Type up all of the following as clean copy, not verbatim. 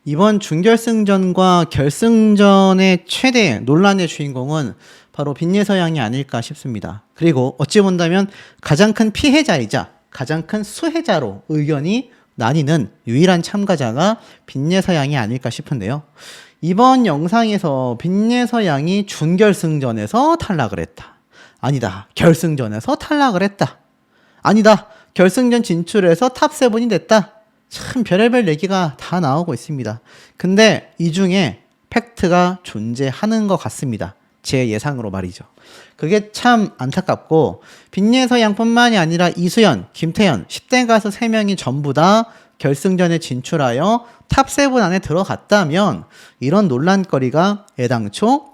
이번 준결승전과 결승전의 최대 논란의 주인공은 바로 빈예서양이 아닐까 싶습니다. 그리고 어찌 본다면 가장 큰 피해자이자 가장 큰 수혜자로 의견이 나뉘는 유일한 참가자가 빈예서양이 아닐까 싶은데요. 이번 영상에서 빈예서양이 준결승전에서 탈락을 했다. 아니다. 결승전에서 탈락을 했다. 아니다. 결승전 진출해서 탑7이 됐다. 참 별의별 얘기가 다 나오고 있습니다. 근데 이 중에 팩트가 존재하는 것 같습니다. 제 예상으로 말이죠. 그게 참 안타깝고 빈예서양뿐만이 아니라 이수연, 김태현, 10대 가수 3명이 전부 다 결승전에 진출하여 탑7 안에 들어갔다면 이런 논란거리가 애당초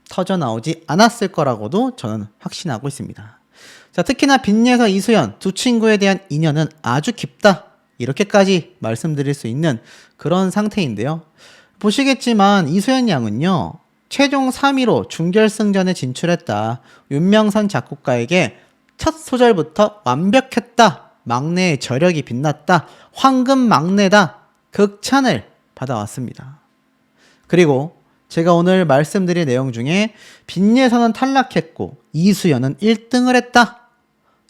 터져나오지 않았을 거라고도 저는 확신하고 있습니다. 자, 특히나 빈예서, 이수연 두 친구에 대한 인연은 아주 깊다. 이렇게까지 말씀드릴 수 있는 그런 상태인데요. 보시겠지만 이수연 양은요. 최종 3위로 준결승전에 진출했다. 윤명선 작곡가에게 첫 소절부터 완벽했다. 막내의 저력이 빛났다. 황금 막내다. 극찬을 받아왔습니다. 그리고 제가 오늘 말씀드릴 내용 중에 빈예서는 탈락했고 이수연은 1등을 했다.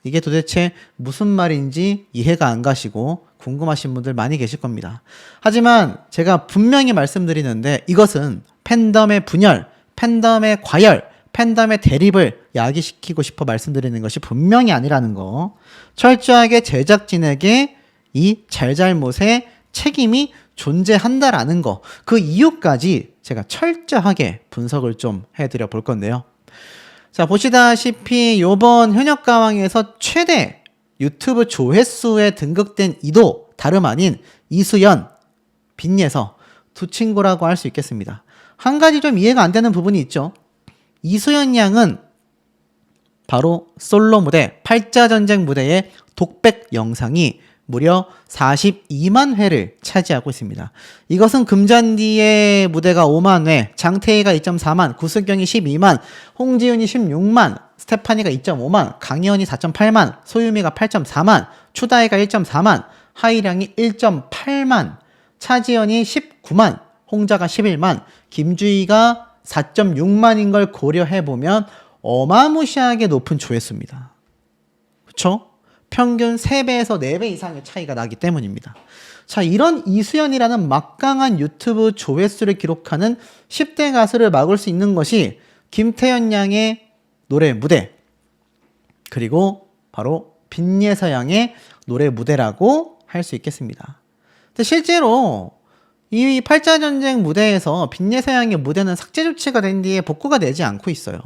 이게 도대체 무슨 말인지 이해가 안 가시고 궁금하신 분들 많이 계실 겁니다. 하지만 제가 분명히 말씀드리는데 이것은 팬덤의 분열, 팬덤의 과열, 팬덤의 대립을 야기시키고 싶어 말씀드리는 것이 분명히 아니라는 거. 철저하게 제작진에게 이 잘잘못의 책임이 존재한다라는 거. 그 이유까지 제가 철저하게 분석을 좀 해드려 볼 건데요. 자, 보시다시피 요번 현역가왕에서 최대 유튜브 조회수에 등극된 이도 다름 아닌 이수연, 빈예서 두 친구라고 할 수 있겠습니다. 한 가지 좀 이해가 안 되는 부분이 있죠. 이수연 양은 바로 솔로 무대, 팔자전쟁 무대의 독백 영상이 무려 42만 회를 차지하고 있습니다. 이것은 금잔디의 무대가 5만 회, 장태희가 2.4만, 구수경이 12만, 홍지윤이 16만, 스테파니가 2.5만, 강희연이 4.8만, 소유미가 8.4만, 추다혜가 1.4만, 하이량이 1.8만, 차지연이 19만, 홍자가 11만, 김주희가 4.6만인 걸 고려해보면 어마무시하게 높은 조회수입니다. 그쵸? 평균 3배에서 4배 이상의 차이가 나기 때문입니다. 자, 이런 이수연이라는 막강한 유튜브 조회수를 기록하는 10대 가수를 막을 수 있는 것이 김태현 양의 노래 무대, 그리고 바로 빈예서 양의 노래 무대라고 할 수 있겠습니다. 근데 실제로 이 팔자전쟁 무대에서 빈예서 양의 무대는 삭제 조치가 된 뒤에 복구가 되지 않고 있어요.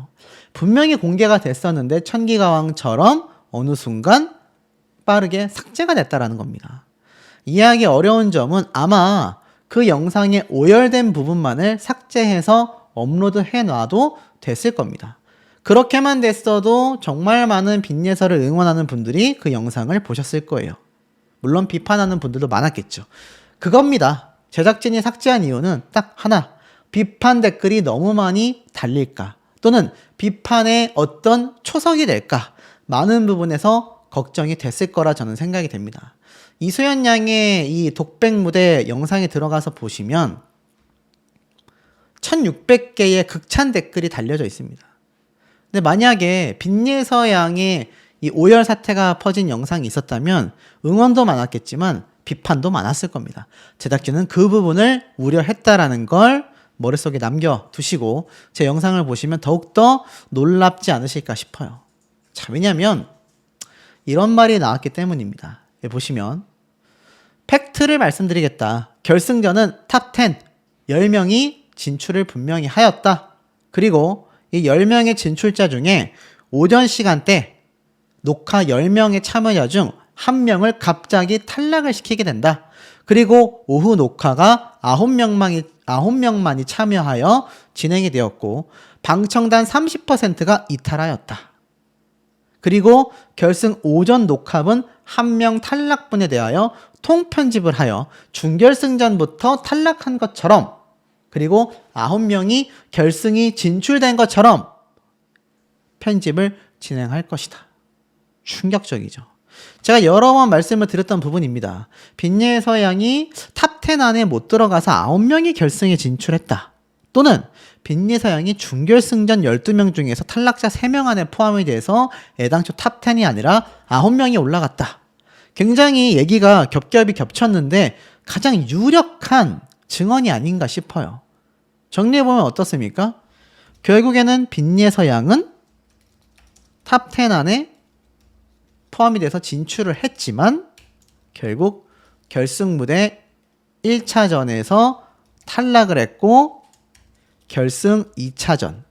분명히 공개가 됐었는데 천기가왕처럼 어느 순간 빠르게 삭제가 됐다라는 겁니다. 이해하기 어려운 점은 아마 그 영상의 오열된 부분만을 삭제해서 업로드해 놔도 됐을 겁니다. 그렇게만 됐어도 정말 많은 빈예서를 응원하는 분들이 그 영상을 보셨을 거예요. 물론 비판하는 분들도 많았겠죠. 그겁니다. 제작진이 삭제한 이유는 딱 하나. 비판 댓글이 너무 많이 달릴까? 또는 비판의 어떤 초석이 될까? 많은 부분에서 걱정이 됐을 거라 저는 생각이 됩니다. 이수연 양의 이 독백 무대 영상에 들어가서 보시면 1600개의 극찬 댓글이 달려져 있습니다. 근데 만약에 빈예서 양의 이 오열 사태가 퍼진 영상이 있었다면 응원도 많았겠지만 비판도 많았을 겁니다. 제작진은 그 부분을 우려했다라는 걸 머릿속에 남겨두시고 제 영상을 보시면 더욱더 놀랍지 않으실까 싶어요. 자, 왜냐면 이런 말이 나왔기 때문입니다. 보시면 팩트를 말씀드리겠다. 결승전은 탑10, 10명이 진출을 분명히 하였다. 그리고 이 10명의 진출자 중에 오전 시간대 녹화 10명의 참여자 중 1명을 갑자기 탈락을 시키게 된다. 그리고 오후 녹화가 9명만이 참여하여 진행이 되었고 방청단 30%가 이탈하였다. 그리고 결승 오전 녹화분 1명 탈락분에 대하여 통편집을 하여 준결승전부터 탈락한 것처럼 그리고 9명이 결승이 진출된 것처럼 편집을 진행할 것이다. 충격적이죠. 제가 여러 번 말씀을 드렸던 부분입니다. 빈예서 양이 탑 탑10 안에 못 들어가서 9명이 결승에 진출했다. 또는 빈예서양이 준결승전 12명 중에서 탈락자 3명 안에 포함이 돼서 애당초 탑10이 아니라 9명이 올라갔다. 굉장히 얘기가 겹겹이 겹쳤는데 가장 유력한 증언이 아닌가 싶어요. 정리해보면 어떻습니까? 결국에는 빈예서양은 탑10 안에 포함이 돼서 진출을 했지만 결국 결승 무대 1차전에서 탈락을 했고 결승 2차전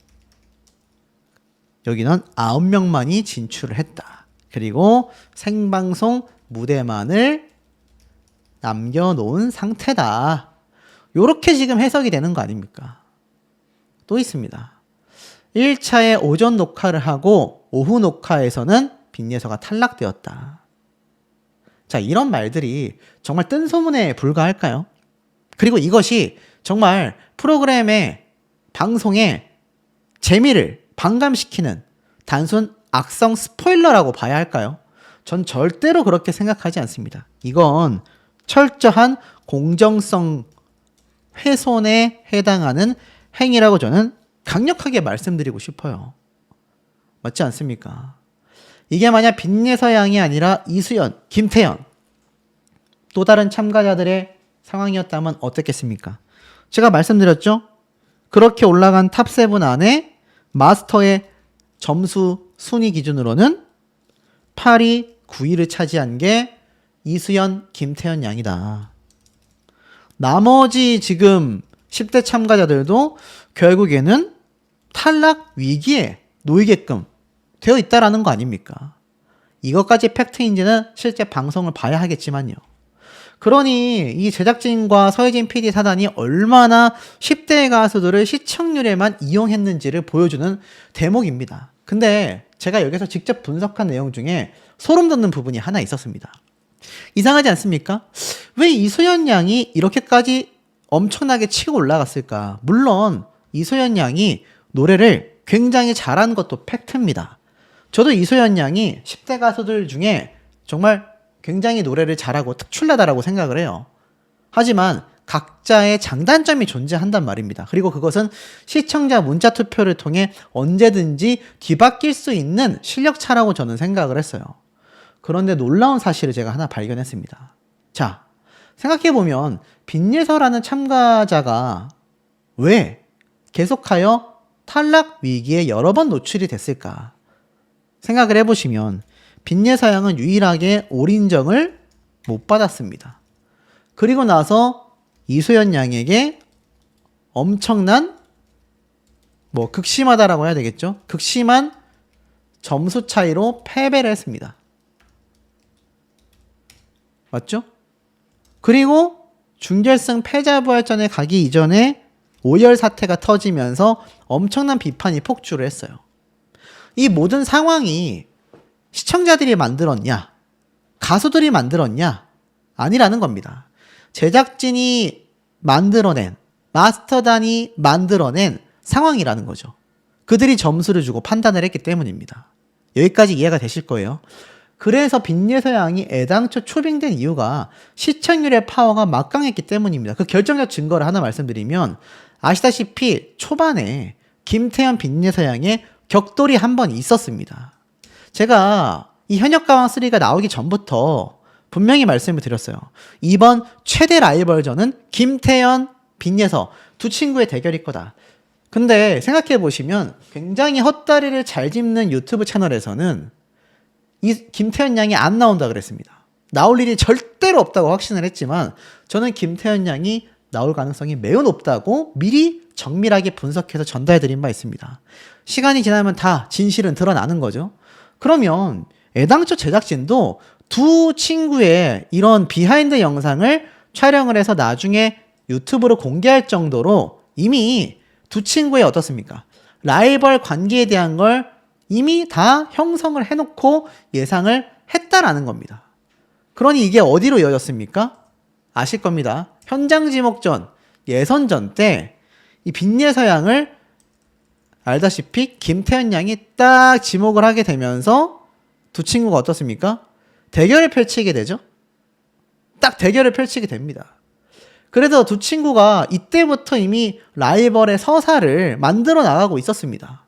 여기는 9명만이 진출을 했다. 그리고 생방송 무대만을 남겨놓은 상태다. 요렇게 지금 해석이 되는 거 아닙니까? 또 있습니다. 1차에 오전 녹화를 하고 오후 녹화에서는 빈예서가 탈락되었다. 자, 이런 말들이 정말 뜬소문에 불과할까요? 그리고 이것이 정말 프로그램의 방송의 재미를 반감시키는 단순 악성 스포일러라고 봐야 할까요? 전 절대로 그렇게 생각하지 않습니다. 이건 철저한 공정성 훼손에 해당하는 행위라고 저는 강력하게 말씀드리고 싶어요. 맞지 않습니까? 이게 만약 빈예서양이 아니라 이수연, 김태현 또 다른 참가자들의 상황이었다면 어땠겠습니까? 제가 말씀드렸죠? 그렇게 올라간 탑7 안에 마스터의 점수 순위 기준으로는 8위, 9위를 차지한 게 이수연, 김태현 양이다. 나머지 지금 10대 참가자들도 결국에는 탈락 위기에 놓이게끔 되어 있다라는 거 아닙니까? 이것까지 팩트인지는 실제 방송을 봐야 하겠지만요. 그러니 이 제작진과 서혜진 PD 사단이 얼마나 10대 가수들을 시청률에만 이용했는지를 보여주는 대목입니다. 근데 제가 여기서 직접 분석한 내용 중에 소름 돋는 부분이 하나 있었습니다. 이상하지 않습니까? 왜 이소연 양이 이렇게까지 엄청나게 치고 올라갔을까? 물론 이소연 양이 노래를 굉장히 잘한 것도 팩트입니다. 저도 이소연 양이 10대 가수들 중에 정말 굉장히 노래를 잘하고 특출나다라고 생각을 해요. 하지만 각자의 장단점이 존재한단 말입니다. 그리고 그것은 시청자 문자 투표를 통해 언제든지 뒤바뀔 수 있는 실력 차라고 저는 생각을 했어요. 그런데 놀라운 사실을 제가 하나 발견했습니다. 자, 생각해보면 빈예서라는 참가자가 왜 계속하여 탈락 위기에 여러 번 노출이 됐을까? 생각을 해보시면 빈예서 양은 유일하게 올인정을 못 받았습니다. 그리고 나서 이소연 양에게 엄청난 극심하다라고 해야 되겠죠? 극심한 점수 차이로 패배를 했습니다. 맞죠? 그리고 준결승 패자부활전에 가기 이전에 오열 사태가 터지면서 엄청난 비판이 폭주를 했어요. 이 모든 상황이 시청자들이 만들었냐? 가수들이 만들었냐? 아니라는 겁니다. 제작진이 만들어낸, 마스터단이 만들어낸 상황이라는 거죠. 그들이 점수를 주고 판단을 했기 때문입니다. 여기까지 이해가 되실 거예요. 그래서 빈예서 양이 애당초 초빙된 이유가 시청률의 파워가 막강했기 때문입니다. 그 결정적 증거를 하나 말씀드리면 아시다시피 초반에 김태현 빈예서 양의 격돌이 한 번 있었습니다. 제가 이 현역가왕3가 나오기 전부터 분명히 말씀을 드렸어요. 이번 최대 라이벌전은 김태현, 빈예서 두 친구의 대결일 거다. 근데 생각해보시면 굉장히 헛다리를 잘 짚는 유튜브 채널에서는 이 김태현 양이 안 나온다 그랬습니다. 나올 일이 절대로 없다고 확신을 했지만 저는 김태현 양이 나올 가능성이 매우 높다고 미리 정밀하게 분석해서 전달해드린 바 있습니다. 시간이 지나면 다 진실은 드러나는 거죠. 그러면 애당초 제작진도 두 친구의 이런 비하인드 영상을 촬영을 해서 나중에 유튜브로 공개할 정도로 이미 두 친구의 어떻습니까? 라이벌 관계에 대한 걸 이미 다 형성을 해놓고 예상을 했다라는 겁니다. 그러니 이게 어디로 이어졌습니까? 아실 겁니다. 현장 지목전, 예선전 때 이 빈예서 양을 알다시피 김태현 양이 딱 지목을 하게 되면서 두 친구가 어떻습니까? 대결을 펼치게 되죠. 딱 대결을 펼치게 됩니다. 그래서 두 친구가 이때부터 이미 라이벌의 서사를 만들어 나가고 있었습니다.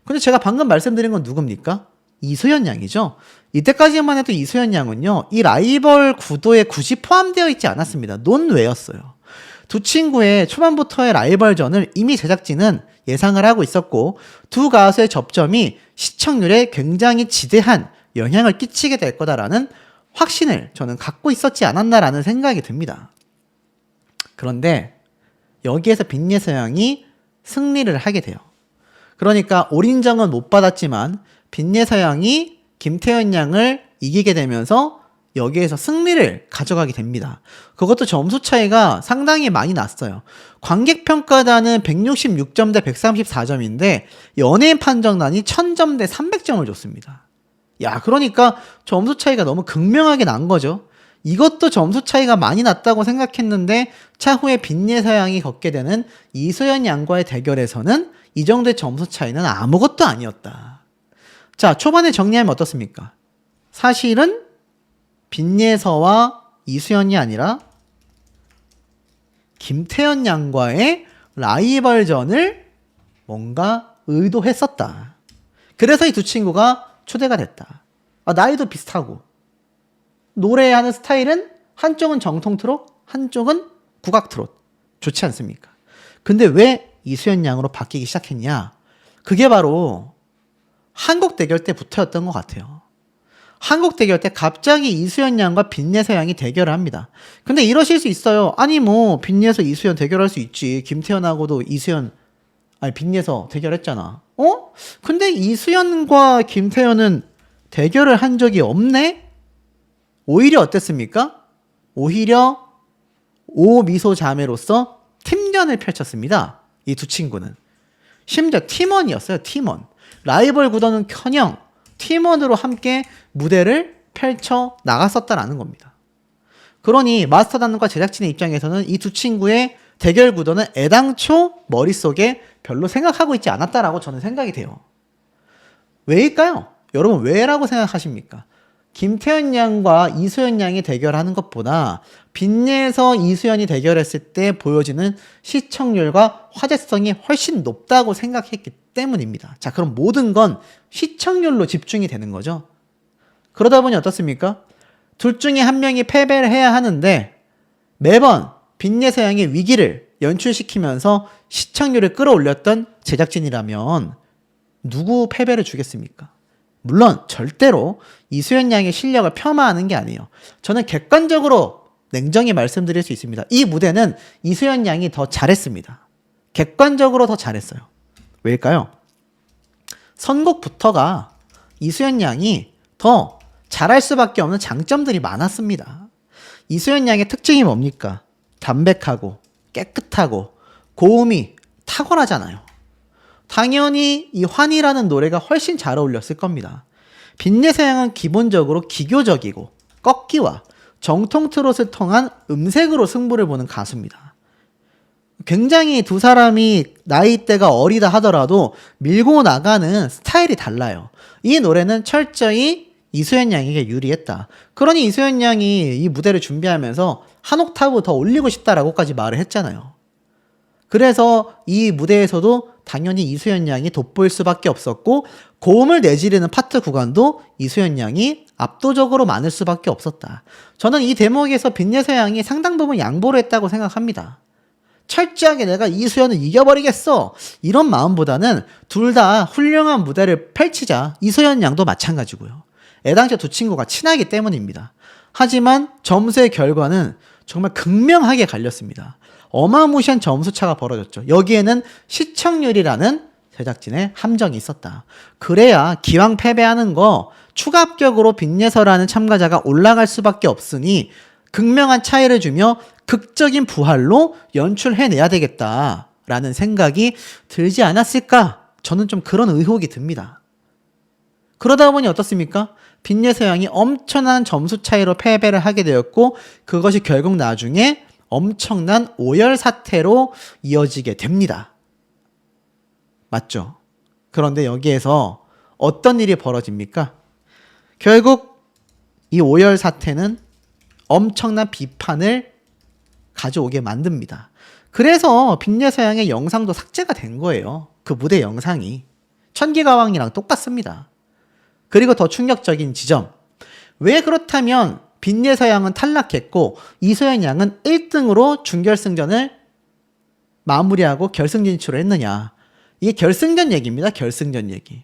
근데 제가 방금 말씀드린 건 누굽니까? 이수연 양이죠. 이때까지만 해도 이수연 양은요, 이 라이벌 구도에 굳이 포함되어 있지 않았습니다. 논외였어요. 두 친구의 초반부터의 라이벌전을 이미 제작진은 예상을 하고 있었고, 두 가수의 접점이 시청률에 굉장히 지대한 영향을 끼치게 될 거다라는 확신을 저는 갖고 있었지 않았나라는 생각이 듭니다. 그런데 여기에서 빈예서양이 승리를 하게 돼요. 그러니까 올인정은 못 받았지만 빈예서양이 김태현 양을 이기게 되면서 여기에서 승리를 가져가게 됩니다. 그것도 점수 차이가 상당히 많이 났어요. 관객평가단은 166점 대 134점인데 연예인 판정단이 1000점 대 300점을 줬습니다. 야, 그러니까 점수 차이가 너무 극명하게 난 거죠. 이것도 점수 차이가 많이 났다고 생각했는데 차후에 빈예서양이 겪게 되는 이수연 양과의 대결에서는 이 정도의 점수 차이는 아무것도 아니었다. 자, 초반에 정리하면 어떻습니까? 사실은 빈예서와 이수연이 아니라 김태현 양과의 라이벌전을 뭔가 의도했었다. 그래서 이 두 친구가 초대가 됐다. 나이도 비슷하고 노래하는 스타일은 한쪽은 정통 트롯, 한쪽은 국악 트롯. 좋지 않습니까? 근데 왜 이수연 양으로 바뀌기 시작했냐? 그게 바로 한국 대결 때부터였던 것 같아요. 한국 대결 때 갑자기 이수연 양과 빈예서 양이 대결을 합니다. 근데 이러실 수 있어요. 아니 뭐 빈예서 이수연 대결할 수 있지. 김태현하고도 빈예서 대결했잖아. 근데 이수연과 김태현은 대결을 한 적이 없네? 오히려 어땠습니까? 오히려 오미소 자매로서 팀전을 펼쳤습니다. 이 두 친구는. 심지어 팀원이었어요. 팀원. 라이벌 구도는커녕 팀원으로 함께 무대를 펼쳐 나갔었다라는 겁니다. 그러니 마스터단과 제작진의 입장에서는 이 두 친구의 대결 구도는 애당초 머릿속에 별로 생각하고 있지 않았다라고 저는 생각이 돼요. 왜일까요? 여러분 왜라고 생각하십니까? 김태현 양과 이수연 양이 대결하는 것보다 빈예서 이수연이 대결했을 때 보여지는 시청률과 화제성이 훨씬 높다고 생각했기 때문입니다. 자, 그럼 모든 건 시청률로 집중이 되는 거죠. 그러다 보니 어떻습니까? 둘 중에 한 명이 패배를 해야 하는데 매번 빈예서 양의 위기를 연출시키면서 시청률을 끌어올렸던 제작진이라면 누구 패배를 주겠습니까? 물론 절대로 이수연 양의 실력을 폄하하는 게 아니에요. 저는 객관적으로 냉정히 말씀드릴 수 있습니다. 이 무대는 이수연 양이 더 잘했습니다. 객관적으로 더 잘했어요. 왜일까요? 선곡부터가 이수연 양이 더 잘할 수밖에 없는 장점들이 많았습니다. 이수연 양의 특징이 뭡니까? 담백하고 깨끗하고 고음이 탁월하잖아요. 당연히 이 환희라는 노래가 훨씬 잘 어울렸을 겁니다. 빈예서 양은 기본적으로 기교적이고 꺾기와 정통 트롯을 통한 음색으로 승부를 보는 가수입니다. 굉장히 두 사람이 나이대가 어리다 하더라도 밀고 나가는 스타일이 달라요. 이 노래는 철저히 이수연 양에게 유리했다. 그러니 이수연 양이 이 무대를 준비하면서 한 옥타브 더 올리고 싶다라고까지 말을 했잖아요. 그래서 이 무대에서도 당연히 이수연 양이 돋보일 수밖에 없었고 고음을 내지르는 파트 구간도 이수연 양이 압도적으로 많을 수밖에 없었다. 저는 이 대목에서 빈예서 양이 상당 부분 양보를 했다고 생각합니다. 철저하게 내가 이수연을 이겨버리겠어 이런 마음보다는 둘 다 훌륭한 무대를 펼치자. 이수연 양도 마찬가지고요. 애당초 두 친구가 친하기 때문입니다. 하지만 점수의 결과는 정말 극명하게 갈렸습니다. 어마무시한 점수차가 벌어졌죠. 여기에는 시청률이라는 제작진의 함정이 있었다. 그래야 기왕 패배하는 거 추가 합격으로 빈예서라는 참가자가 올라갈 수밖에 없으니 극명한 차이를 주며 극적인 부활로 연출해내야 되겠다라는 생각이 들지 않았을까? 저는 좀 그런 의혹이 듭니다. 그러다 보니 어떻습니까? 빈예서 양이 엄청난 점수 차이로 패배를 하게 되었고 그것이 결국 나중에 엄청난 오열 사태로 이어지게 됩니다. 맞죠? 그런데 여기에서 어떤 일이 벌어집니까? 결국 이 오열 사태는 엄청난 비판을 가져오게 만듭니다. 그래서 빈예서양의 영상도 삭제가 된 거예요. 그 무대 영상이. 천기가왕이랑 똑같습니다. 그리고 더 충격적인 지점. 왜 그렇다면 빈예서양은 탈락했고 이소연 양은 1등으로 준결승전을 마무리하고 결승 진출을 했느냐. 이게 결승전 얘기입니다. 결승전 얘기.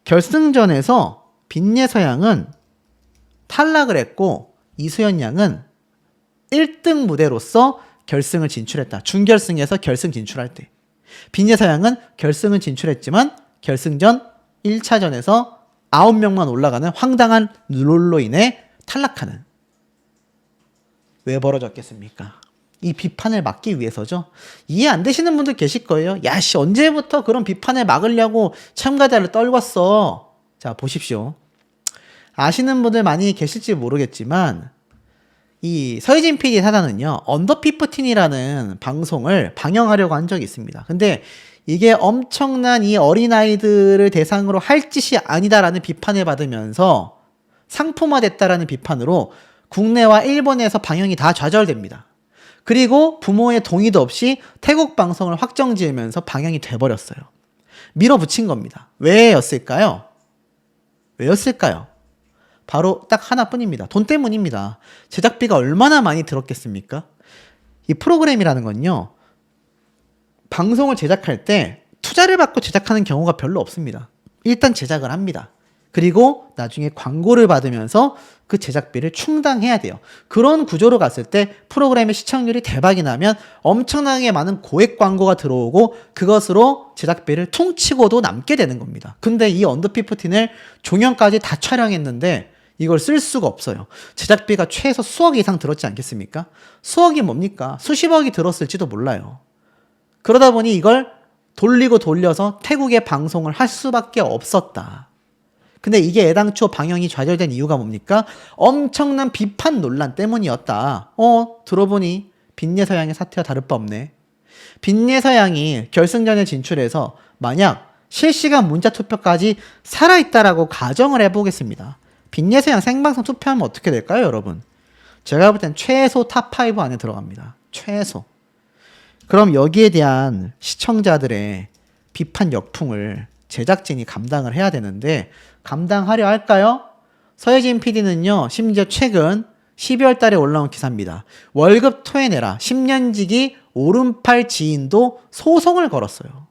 결승전에서 빈예서양은 탈락을 했고 이소연 양은 1등 무대로서 결승을 진출했다. 준결승에서 결승 진출할 때. 빈예서양은 결승은 진출했지만 결승전 1차전에서 9명만 올라가는 황당한 룰로 인해 탈락하는. 왜 벌어졌겠습니까? 이 비판을 막기 위해서죠. 이해 안 되시는 분들 계실 거예요. 야씨, 언제부터 그런 비판을 막으려고 참가자를 떨궜어. 자, 보십시오. 아시는 분들 많이 계실지 모르겠지만 이 서희진 PD 사단은요, 언더 15이라는 방송을 방영하려고 한 적이 있습니다. 근데 이게 엄청난 이 어린아이들을 대상으로 할 짓이 아니다라는 비판을 받으면서 상품화됐다라는 비판으로 국내와 일본에서 방영이 다 좌절됩니다. 그리고 부모의 동의도 없이 태국 방송을 확정 지으면서 방영이 돼버렸어요. 밀어붙인 겁니다. 왜였을까요? 왜였을까요? 바로 딱 하나뿐입니다. 돈 때문입니다. 제작비가 얼마나 많이 들었겠습니까? 이 프로그램이라는 건요, 방송을 제작할 때 투자를 받고 제작하는 경우가 별로 없습니다. 일단 제작을 합니다. 그리고 나중에 광고를 받으면서 그 제작비를 충당해야 돼요. 그런 구조로 갔을 때 프로그램의 시청률이 대박이 나면 엄청나게 많은 고액 광고가 들어오고 그것으로 제작비를 퉁치고도 남게 되는 겁니다. 근데 이 언더 15을 종영까지 다 촬영했는데 이걸 쓸 수가 없어요. 제작비가 최소 수억 이상 들었지 않겠습니까? 수억이 뭡니까? 수십억이 들었을지도 몰라요. 그러다 보니 이걸 돌리고 돌려서 태국에 방송을 할 수밖에 없었다. 근데 이게 애당초 방영이 좌절된 이유가 뭡니까? 엄청난 비판 논란 때문이었다. 들어보니 빈예서양의 사태와 다를 바 없네. 빈예서양이 결승전에 진출해서 만약 실시간 문자 투표까지 살아있다라고 가정을 해보겠습니다. 빈예서양 생방송 투표하면 어떻게 될까요, 여러분? 제가 볼 땐 최소 탑5 안에 들어갑니다. 최소. 그럼 여기에 대한 시청자들의 비판 역풍을 제작진이 감당을 해야 되는데 감당하려 할까요? 서혜진 PD는요, 심지어 최근 12월 달에 올라온 기사입니다. 월급 토해내라. 10년지기 오른팔 지인도 소송을 걸었어요.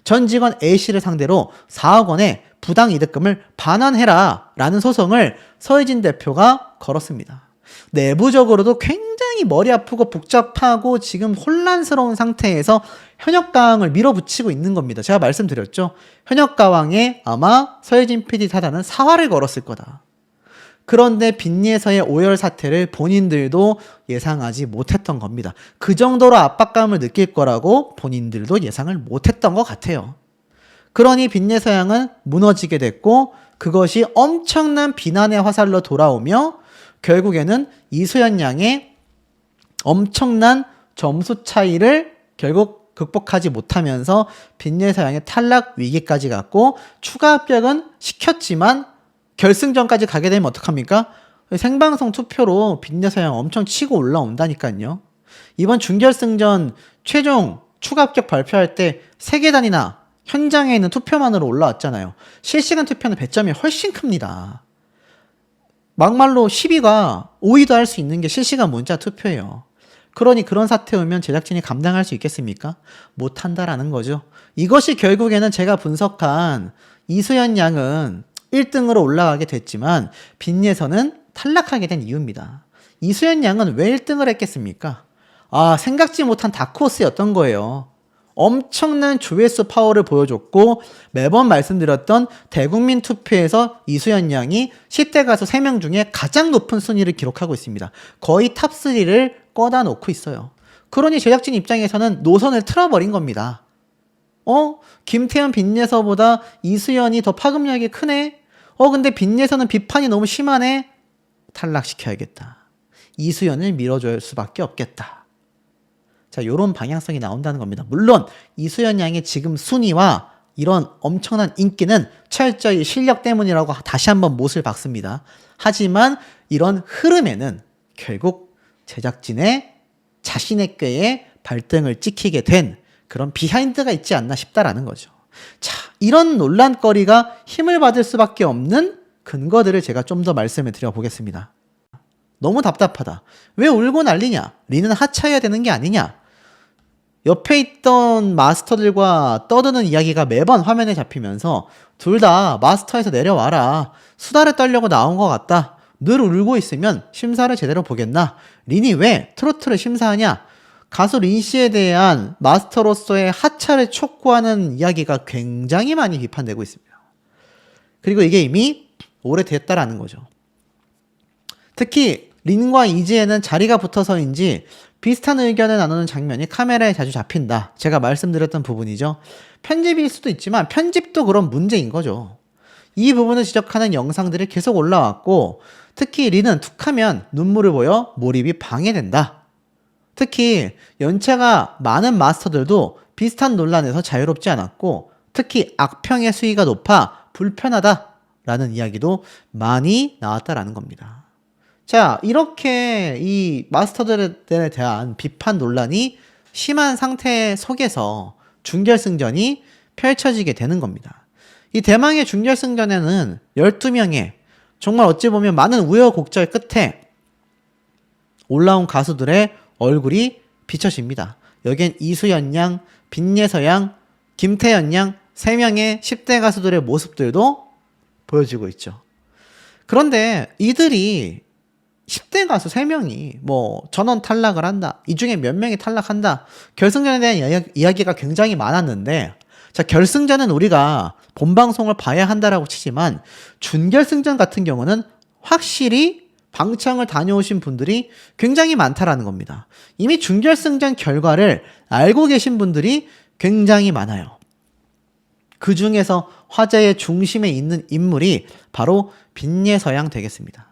전 직원 A씨를 상대로 4억 원의 부당이득금을 반환해라 라는 소송을 서혜진 대표가 걸었습니다. 내부적으로도 굉장히 머리 아프고 복잡하고 지금 혼란스러운 상태에서 현역가왕을 밀어붙이고 있는 겁니다. 제가 말씀드렸죠. 현역가왕에 아마 서혜진 PD 사단은 사활을 걸었을 거다. 그런데 빈예서의 오열 사태를 본인들도 예상하지 못했던 겁니다. 그 정도로 압박감을 느낄 거라고 본인들도 예상을 못했던 것 같아요. 그러니 빈예서양은 무너지게 됐고 그것이 엄청난 비난의 화살로 돌아오며 결국에는 이소연 양의 엄청난 점수 차이를 결국 극복하지 못하면서 빈예서양의 탈락 위기까지 갔고 추가 합격은 시켰지만 결승전까지 가게 되면 어떡합니까? 생방송 투표로 빈예서양 엄청 치고 올라온다니까요. 이번 준결승전 최종 추가 합격 발표할 때 3계단이나 현장에 있는 투표만으로 올라왔잖아요. 실시간 투표는 배점이 훨씬 큽니다. 막말로 10위가 5위도 할 수 있는 게 실시간 문자 투표예요. 그러니 그런 사태 오면 제작진이 감당할 수 있겠습니까? 못한다라는 거죠. 이것이 결국에는 제가 분석한 이소연 양은 1등으로 올라가게 됐지만 빈예서는 탈락하게 된 이유입니다. 이소연 양은 왜 1등을 했겠습니까? 생각지 못한 다크호스였던 거예요. 엄청난 조회수 파워를 보여줬고 매번 말씀드렸던 대국민 투표에서 이소연 양이 10대 가수 3명 중에 가장 높은 순위를 기록하고 있습니다. 거의 탑3를 꺼다 놓고 있어요. 그러니 제작진 입장에서는 노선을 틀어버린 겁니다. 김태현 빈예서보다 이수연이 더 파급력이 크네? 근데 빈예서는 비판이 너무 심하네? 탈락시켜야겠다. 이수연을 밀어줄 수밖에 없겠다. 자, 요런 방향성이 나온다는 겁니다. 물론 이수연 양의 지금 순위와 이런 엄청난 인기는 철저히 실력 때문이라고 다시 한번 못을 박습니다. 하지만 이런 흐름에는 결국 제작진의 자신의 꾀에 발등을 찍히게 된 그런 비하인드가 있지 않나 싶다라는 거죠. 자, 이런 논란거리가 힘을 받을 수밖에 없는 근거들을 제가 좀 더 말씀을 드려보겠습니다. 너무 답답하다. 왜 울고 난리냐? 리는 하차해야 되는 게 아니냐? 옆에 있던 마스터들과 떠드는 이야기가 매번 화면에 잡히면서 둘 다 마스터에서 내려와라. 수다를 떨려고 나온 것 같다. 늘 울고 있으면 심사를 제대로 보겠나? 린이 왜 트로트를 심사하냐? 가수 린 씨에 대한 마스터로서의 하차를 촉구하는 이야기가 굉장히 많이 비판되고 있습니다. 그리고 이게 이미 오래됐다라는 거죠. 특히 린과 이지혜는 자리가 붙어서인지 비슷한 의견을 나누는 장면이 카메라에 자주 잡힌다. 제가 말씀드렸던 부분이죠. 편집일 수도 있지만 편집도 그런 문제인 거죠. 이 부분을 지적하는 영상들이 계속 올라왔고 특히 린은 툭하면 눈물을 보여 몰입이 방해된다. 특히 연차가 많은 마스터들도 비슷한 논란에서 자유롭지 않았고 특히 악평의 수위가 높아 불편하다라는 이야기도 많이 나왔다라는 겁니다. 자, 이렇게 이 마스터들에 대한 비판 논란이 심한 상태 속에서 준결승전이 펼쳐지게 되는 겁니다. 이 대망의 준결승전에는 12명의 정말 어찌 보면 많은 우여곡절 끝에 올라온 가수들의 얼굴이 비춰집니다. 여기엔 이수연 양, 빈예서 양, 김태연 양 3명의 10대 가수들의 모습들도 보여지고 있죠. 그런데 이들이 10대 가수 3명이 뭐 전원 탈락을 한다. 이 중에 몇 명이 탈락한다. 결승전에 대한 이야기가 굉장히 많았는데 자, 결승전은 우리가 본방송을 봐야 한다라고 치지만 준결승전 같은 경우는 확실히 방청을 다녀오신 분들이 굉장히 많다라는 겁니다. 이미 준결승전 결과를 알고 계신 분들이 굉장히 많아요. 그 중에서 화제의 중심에 있는 인물이 바로 빈예서 양 되겠습니다.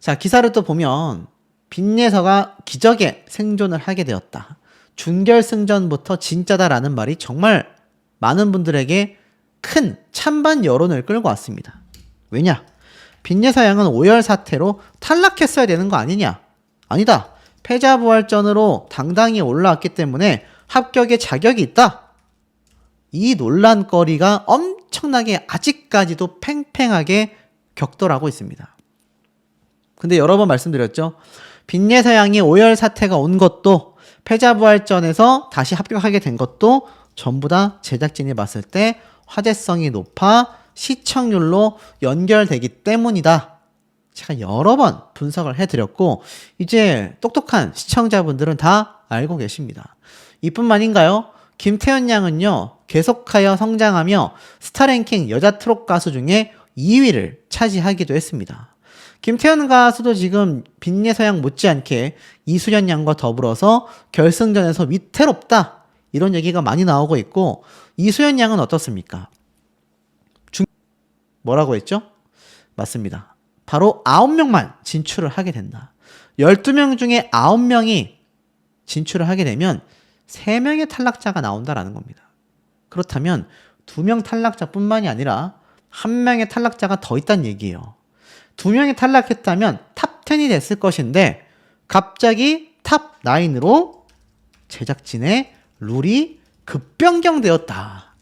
자, 기사를 또 보면 빈예서가 기적의 생존을 하게 되었다. 준결승전부터 진짜다라는 말이 정말 많은 분들에게 큰 찬반 여론을 끌고 왔습니다. 왜냐? 빈예서 양은 오열 사태로 탈락했어야 되는 거 아니냐? 아니다. 패자부활전으로 당당히 올라왔기 때문에 합격의 자격이 있다. 이 논란거리가 엄청나게 아직까지도 팽팽하게 격돌하고 있습니다. 근데 여러 번 말씀드렸죠. 빈예서 양이 오열 사태가 온 것도 패자부활전에서 다시 합격하게 된 것도 전부 다 제작진이 봤을 때 화제성이 높아 시청률로 연결되기 때문이다. 제가 여러 번 분석을 해드렸고 이제 똑똑한 시청자분들은 다 알고 계십니다. 이뿐만인가요? 김태연 양은요 계속하여 성장하며 스타랭킹 여자 트롯 가수 중에 2위를 차지하기도 했습니다. 김태연 가수도 지금 빈예서 양 못지않게 이수연 양과 더불어서 결승전에서 위태롭다 이런 얘기가 많이 나오고 있고 이수연 양은 어떻습니까? 뭐라고 했죠? 맞습니다. 바로 9명만 진출을 하게 된다. 12명 중에 9명이 진출을 하게 되면 3명의 탈락자가 나온다라는 겁니다. 그렇다면 2명 탈락자뿐만이 아니라 1명의 탈락자가 더 있다는 얘기예요. 2명이 탈락했다면 탑10이 됐을 것인데 갑자기 탑9으로 제작진의 룰이 급변경되었다.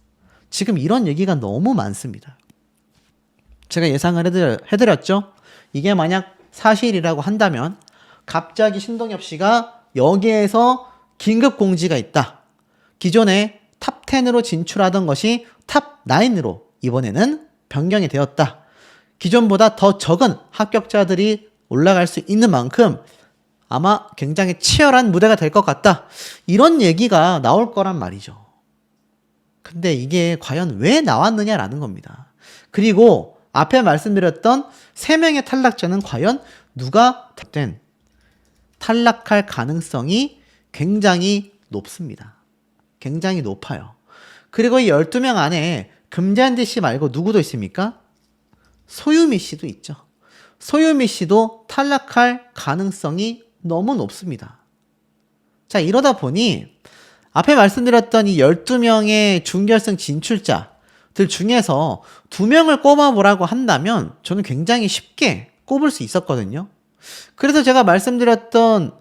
지금 이런 얘기가 너무 많습니다. 제가 예상을 해드렸죠. 이게 만약 사실이라고 한다면 갑자기 신동엽 씨가 여기에서 긴급 공지가 있다. 기존에 탑10으로 진출하던 것이 탑9으로 이번에는 변경이 되었다. 기존보다 더 적은 합격자들이 올라갈 수 있는 만큼 아마 굉장히 치열한 무대가 될 것 같다. 이런 얘기가 나올 거란 말이죠. 근데 이게 과연 왜 나왔느냐라는 겁니다. 그리고 앞에 말씀드렸던 3명의 탈락자는 과연 누가 된 탈락할 가능성이 굉장히 높습니다. 굉장히 높아요. 그리고 이 12명 안에 금잔디 씨 말고 누구도 있습니까? 소유미 씨도 있죠. 소유미 씨도 탈락할 가능성이 너무 높습니다. 자, 이러다 보니 앞에 말씀드렸던 이 12명의 준결승 진출자들 중에서 2명을 꼽아보라고 한다면 저는 굉장히 쉽게 꼽을 수 있었거든요. 그래서 제가 말씀드렸던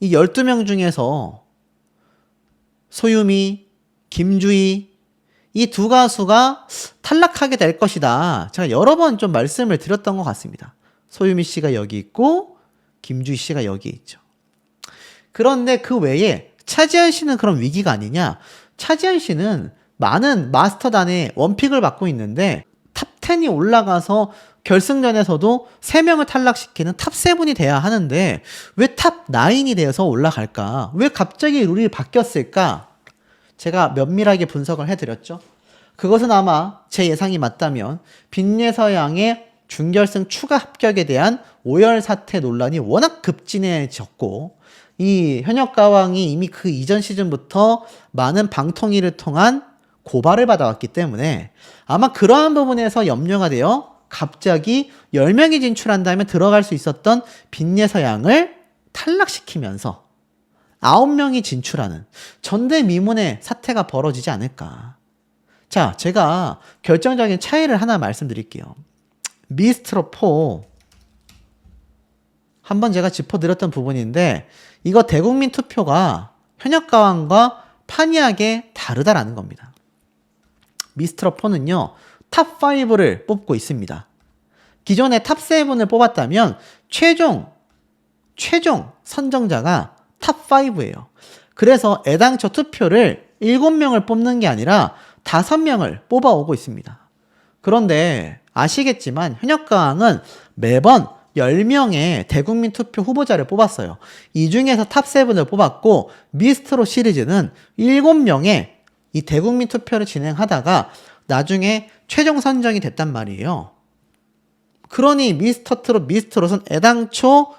이 12명 중에서 소유미, 김주희 이 두 가수가 탈락하게 될 것이다. 제가 여러 번 좀 말씀을 드렸던 것 같습니다. 소유미 씨가 여기 있고 김주희 씨가 여기 있죠. 그런데 그 외에 차지현 씨는 그런 위기가 아니냐? 차지현 씨는 많은 마스터단의 원픽을 받고 있는데 탑10이 올라가서 결승전에서도 3명을 탈락시키는 탑7이 돼야 하는데 왜 탑9이 되어서 올라갈까? 왜 갑자기 룰이 바뀌었을까? 제가 면밀하게 분석을 해드렸죠. 그것은 아마 제 예상이 맞다면 빈예서양의 준결승 추가 합격에 대한 오열 사태 논란이 워낙 급진해졌고 이 현역가왕이 이미 그 이전 시즌부터 많은 방통위를 통한 고발을 받아왔기 때문에 아마 그러한 부분에서 염려가 되어 갑자기 10명이 진출한다면 들어갈 수 있었던 빈예서양을 탈락시키면서 9명이 진출하는 전대미문의 사태가 벌어지지 않을까. 자, 제가 결정적인 차이를 하나 말씀드릴게요. 미스트롯 4 한번 제가 짚어드렸던 부분인데 이거 대국민 투표가 현역가왕과 판이하게 다르다라는 겁니다. 미스트롯 4는요. 탑5를 뽑고 있습니다. 기존에 탑7을 뽑았다면 최종 선정자가 탑5예요. 그래서 애당초 투표를 7명을 뽑는 게 아니라 5명을 뽑아오고 있습니다. 그런데 아시겠지만 현역가왕은 매번 10명의 대국민 투표 후보자를 뽑았어요. 이 중에서 탑7을 뽑았고 미스트롯 시리즈는 7명의 이 대국민 투표를 진행하다가 나중에 최종 선정이 됐단 말이에요. 그러니 미스터트롯, 미스트롯은 애당초